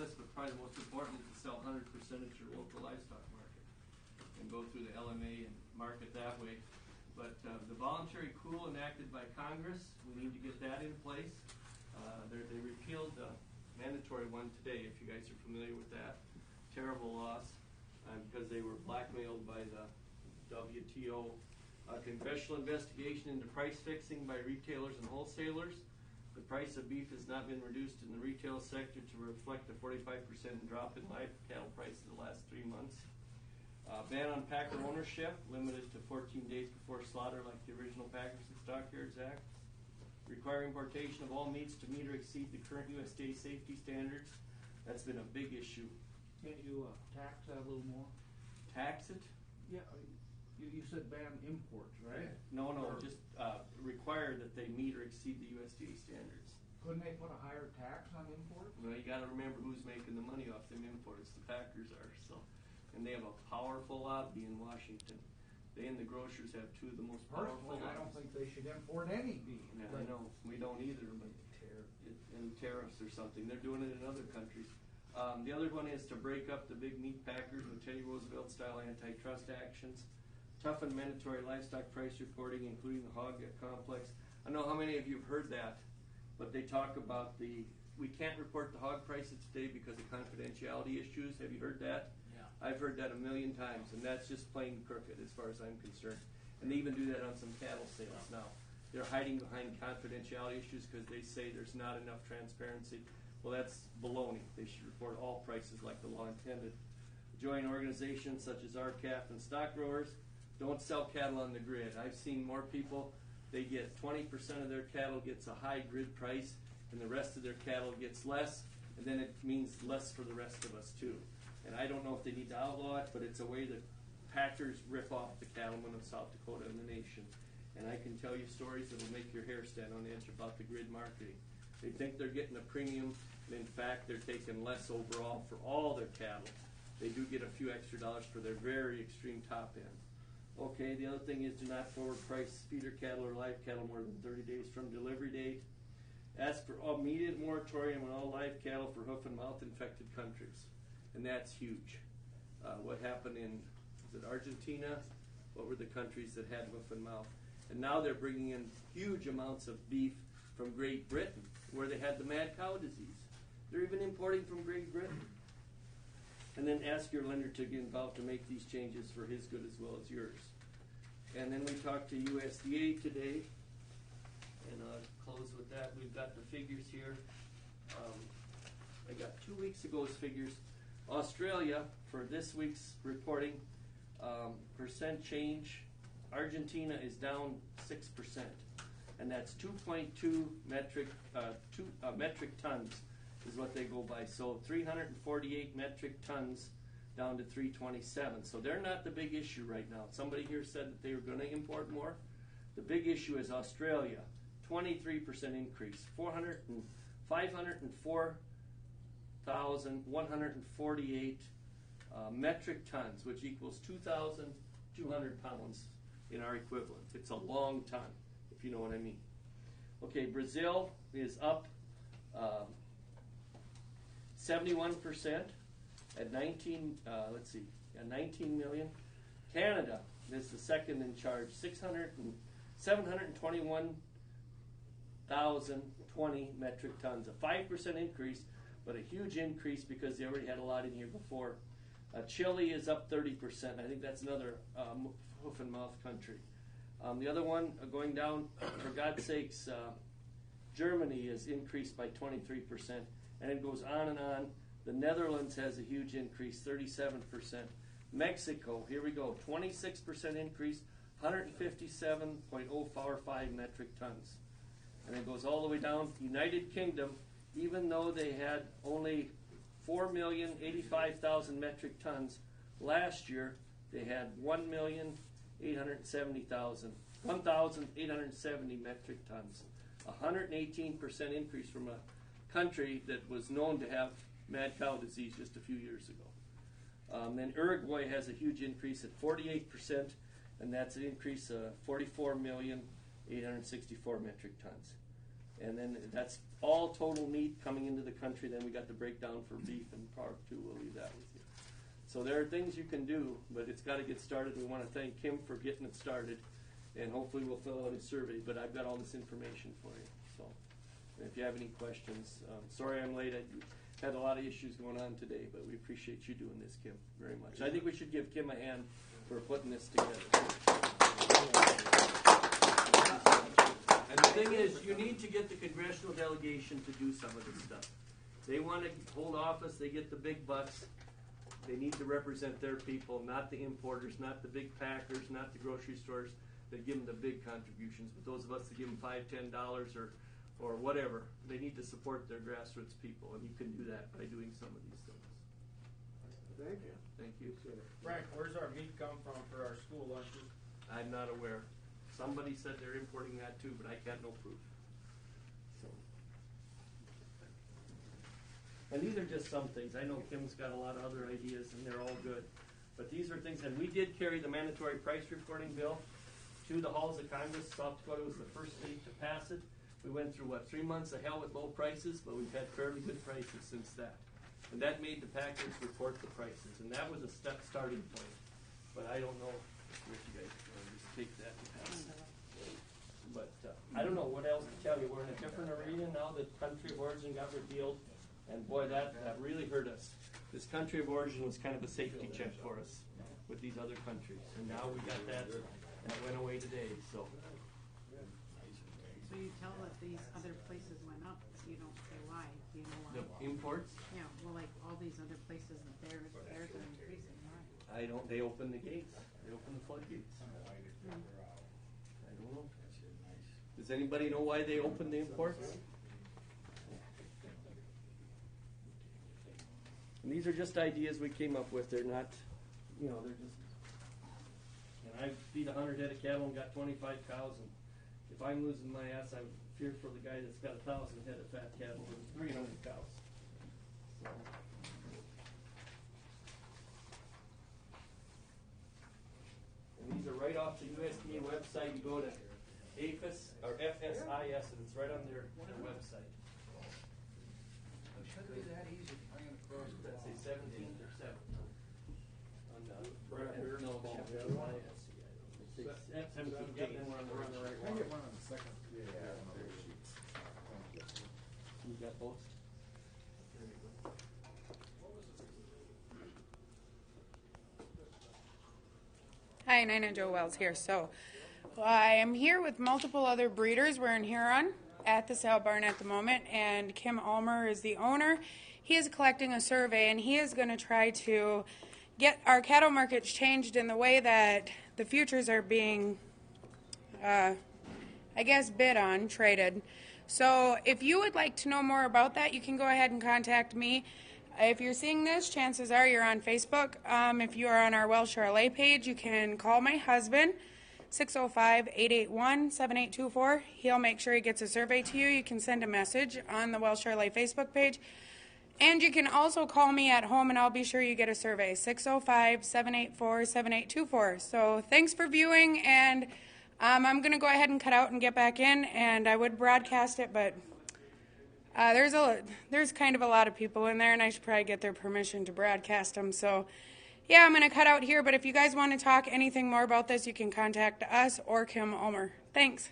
list, but probably the most important is to sell 100% at your local livestock market and go through the LMA and market that way. But the voluntary pool enacted by Congress, we need to get that in place. They repealed the mandatory one today, if you guys are familiar with that. Terrible loss because they were blackmailed by the WTO. Congressional investigation into price fixing by retailers and wholesalers. The price of beef has not been reduced in the retail sector to reflect the 45% drop in live cattle prices in the last 3 months. Ban on packer ownership, limited to 14 days before slaughter like the original Packers and Stockyards Act. Require importation of all meats to meet or exceed the current USDA safety standards. That's been a big issue. Can't you tax that a little more? Tax it? Yeah, you said ban imports, right? No, just require that they meet or exceed the USDA standards. Couldn't they put a higher tax on imports? Well, you got to remember who's making the money off them imports. The Packers are. So, and they have a powerful lobby in Washington. They and the grocers have two of the most powerful lobbies. I don't think they should import any beef. Yeah, I know. We don't either, but in tariffs or something. They're doing it in other countries. The other one is to break up the big meat packers with Teddy Roosevelt-style antitrust actions. Toughen mandatory livestock price reporting, including the hog complex. I don't know how many of you have heard that, but they talk about we can't report the hog prices today because of confidentiality issues. Have you heard that? Yeah. I've heard that a million times, and that's just plain crooked as far as I'm concerned. And they even do that on some cattle sales now. They're hiding behind confidentiality issues because they say there's not enough transparency. Well, that's baloney. They should report all prices like the law intended. Join organizations such as RCAF and stock growers. Don't sell cattle on the grid. I've seen more people, they get 20% of their cattle gets a high grid price, and the rest of their cattle gets less, and then it means less for the rest of us too. And I don't know if they need to outlaw it, but it's a way that packers rip off the cattlemen of South Dakota and the nation. And I can tell you stories that will make your hair stand on edge about the grid marketing. They think they're getting a premium, and in fact they're taking less overall for all their cattle. They do get a few extra dollars for their very extreme top end. Okay, the other thing is do not forward price feeder cattle or live cattle more than 30 days from delivery date. Ask for immediate moratorium on all live cattle for hoof and mouth infected countries. And that's huge. What happened in, was it Argentina? What were the countries that had hoof and mouth? And now they're bringing in huge amounts of beef from Great Britain, where they had the mad cow disease. They're even importing from Great Britain. And then ask your lender to get involved to make these changes for his good as well as yours. And then we talked to USDA today, and I'll close with that. We've got the figures here. I got 2 weeks ago's figures. Australia, for this week's reporting, percent change, Argentina is down 6%, and that's 2.2 metric tons is what they go by. So 348 metric tons down to 327. So they're not the big issue right now. Somebody here said that they were going to import more. The big issue is Australia, 23% increase, 504,148 metric tons, which equals 2,200 pounds in our equivalent. It's a long ton, if you know what I mean. Okay, Brazil is up 71% at 19 million. Canada is the second in charge, 721,020 metric tons, a 5% increase, but a huge increase because they already had a lot in here before. Chile is up 30%. I think that's another hoof and mouth country. The other one going down, for God's sakes, Germany is increased by 23%, and it goes on and on. The Netherlands has a huge increase, 37%. Mexico, here we go, 26% increase, 157.045 metric tons. And it goes all the way down. United Kingdom, even though they had only 4,085,000 metric tons, last year they had 1,870 metric tons. 118% increase from a country that was known to have mad cow disease just a few years ago. Then Uruguay has a huge increase at 48%, and that's an increase of 44,864 metric tons. And then that's all total meat coming into the country. Then we got the breakdown for beef and pork too. We'll leave that with you. So there are things you can do, but it's got to get started. We want to thank Kim for getting it started, and hopefully we'll fill out his survey. But I've got all this information for you. So if you have any questions, sorry I'm late. I had a lot of issues going on today, but we appreciate you doing this, Kim, very much. I think we should give Kim a hand for putting this together. And the thing is, you need to get the congressional delegation to do some of this stuff. They want to hold office, they get the big bucks. They need to represent their people, not the importers, not the big packers, not the grocery stores that give them the big contributions. But those of us that give them $5, $10 or whatever, they need to support their grassroots people, and you can do that by doing some of these things. Thank you. Thank you. Frank, where's our meat come from for our school lunches? I'm not aware. Somebody said they're importing that too, but I got no proof. So. And these are just some things. I know Kim's got a lot of other ideas, and they're all good. But these are things, and we did carry the mandatory price reporting bill to the halls of Congress. South Dakota was the first state to pass it. We went through, 3 months of hell with low prices, but we've had fairly good prices since that. And that made the packers report the prices, and that was a starting point. But I don't know if you guys just take that and pass it. But I don't know what else to tell you. We're in a different arena now that country of origin got repealed, and boy, that really hurt us. This country of origin was kind of a safety check for us with these other countries, and now we got that went away today. So you tell that these other places went up, you don't say why. Do you know why? the imports, Yeah, well, like all these other places that theirs are increasing, why? I don't. They open the gates. They open the floodgates. I don't know. Does anybody know why they opened the imports? And these are just ideas we came up with. They're not, they're just. And I feed 100 head of cattle and got 25 cows. And if I'm losing my ass, I'm feared for the guy that's got 1,000 head of fat cattle and 300 cows. So. And these are right off the USDA website. You go to APHIS or FSIS, and it's right on their website. It shouldn't be that easy to bring it across. That's a 17th or 7th. On the Right here? no, Oh, FSIS. the other one? It's 17th. Yeah, then we're on the right Can I one. get one on the second? Yeah. You got both? Hi, Nina Jo Wells here. So I am here with multiple other breeders. We're in Huron at the sale barn at the moment, and Kim Ulmer is the owner. He is collecting a survey, and he is going to try to get our cattle markets changed in the way that the futures are being, bid on, traded. So if you would like to know more about that, you can go ahead and contact me. If you're seeing this, chances are you're on Facebook. If you are on our Welsh Charolais page, you can call my husband, 605-881-7824. He'll make sure he gets a survey to you. You can send a message on the Welsh Charolais Facebook page. And you can also call me at home, and I'll be sure you get a survey, 605-784-7824. So thanks for viewing, and I'm going to go ahead and cut out and get back in, and I would broadcast it, but there's kind of a lot of people in there, and I should probably get their permission to broadcast them. So, yeah, I'm going to cut out here, but if you guys want to talk anything more about this, you can contact us or Kim Ulmer. Thanks.